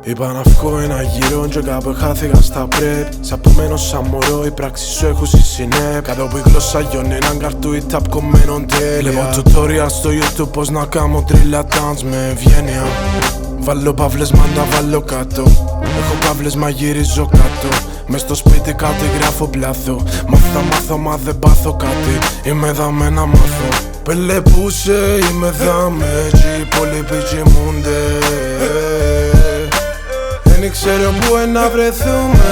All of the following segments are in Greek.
Είπα να βγω ένα γύρο και κάπου χάθηκα στα πρέπ. Σ' απομένω σαν μωρό, οι πράξεις σου έχουν συνέπ. Κάτω που η γλώσσα γιώνει έναν καρτούι ταπ κομμένον τέλεια. Βλέπω tutorial στο YouTube πως να κάνω τρίλα dance με ευγένεια. Βάλω παύλες μάντα βάλω κάτω. Έχω παύλες μα γυρίζω κάτω. Μες στο σπίτι κάτι γράφω πλάθο. Μάθω μα δεν πάθω κάτι. Είμαι δαμέ να μάθω. Πελεπούσε είμαι δαμέ κι οι υπόλοιποι κοιμούνται. Δεν ήξερε που να βρεθούμε.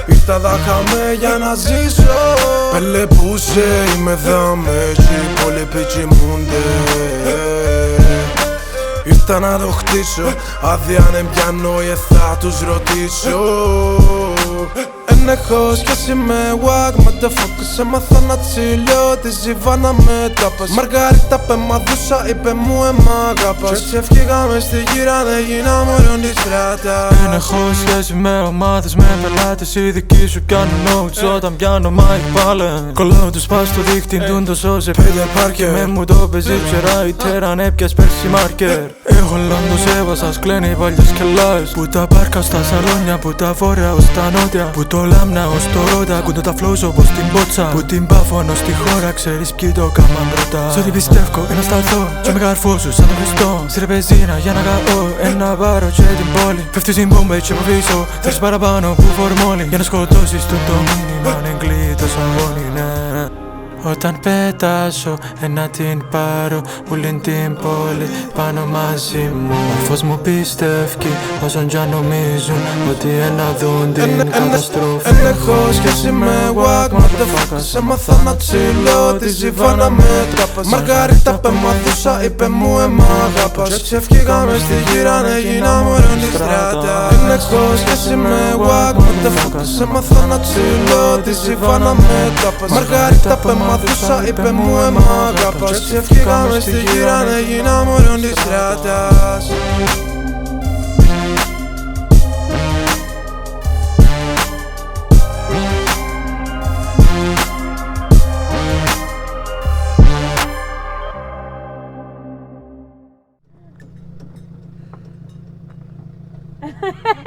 Ήρθα δάχαμε για να ζήσω. Πελεπούσε είμαι δαμέ κι οι υπόλοιποι κοιμούνται. Ήρθα να το χτίσω. Άδεια αν πιάνω θα τους ρωτήσω. Εν έχω σχέση με WAG, motherfuckers. Έμαθα να τσιλιώ τη ζιβάνα με τάπας. Μαργαρίτα πεμαδούσα, είπε μου μ' αγαπάς. Κι έτσι ευχήγαμε στη γύρα, δεν γίνα μωρόν της στράτας. Εν έχω σχέση με ομάδες, με πελάτες. Οι δικοί σου κάνουν notes όταν πιάνω Mike Pallen. Κολλάω τους πας στο δίχτυ, τούν το σώσε Peter Parker. με μου το παίζει ψερά, η τέρα αν έπιας πέρσι μάρκερ. Έχω λόντος έβασας, κλαίνει παλιές κελάες. Που τα πάρκα στα σαλόνια, που τα βόρεια ως τα νότια. Που το λάμνα ως το ρότα, κουντώ τα φλόους όπως την πότσα. Που την πάφωνο στη χώρα, ξέρεις ποιοι το κάμαν πρώτα. Σ' ό,τι πιστεύω, ένα σταθώ και με καρφώσου σαν τον Χριστό. Στη ρεπεζίνα για να καώ, ένα βάρο και την πόλη. Πέφτει στην μπόμπα και από πίσω, θέλεις παραπάνω που φορμόλι. Για να σκοτώσεις το μήνυμα, αν εγκλείτος αγώνι, ναι. Όταν πετάσω, να την πάρω όλη την πόλη πάνω μαζί μου. Ο φως μου πιστεύει όσον κι αν νομίζουν ότι δουν την καταστροφή. Εν έχω σχέση με WAG, motherfuckers. Έμαθα να τσιλώ τη ζιβάνα με τράπας. Μαργαρίτα πεμαδούσα, είπε μου μ' αγαπάς. Κι έτσι ευχήγαμε στη γύρα, ναι γίνα μωρόν της στράτας. Εν έχω σχέση με WAG, motherfuckers. Έμαθα να τσιλώ τη ζιβάνα με τράπας. Μαργαρίτα πεμαδούσα, είπε μου μ' αγαπάς. Κι έτσι ευχήγαμε στη γύρα, ναι γίνα μωρόν της στράτας. Ha ha ha!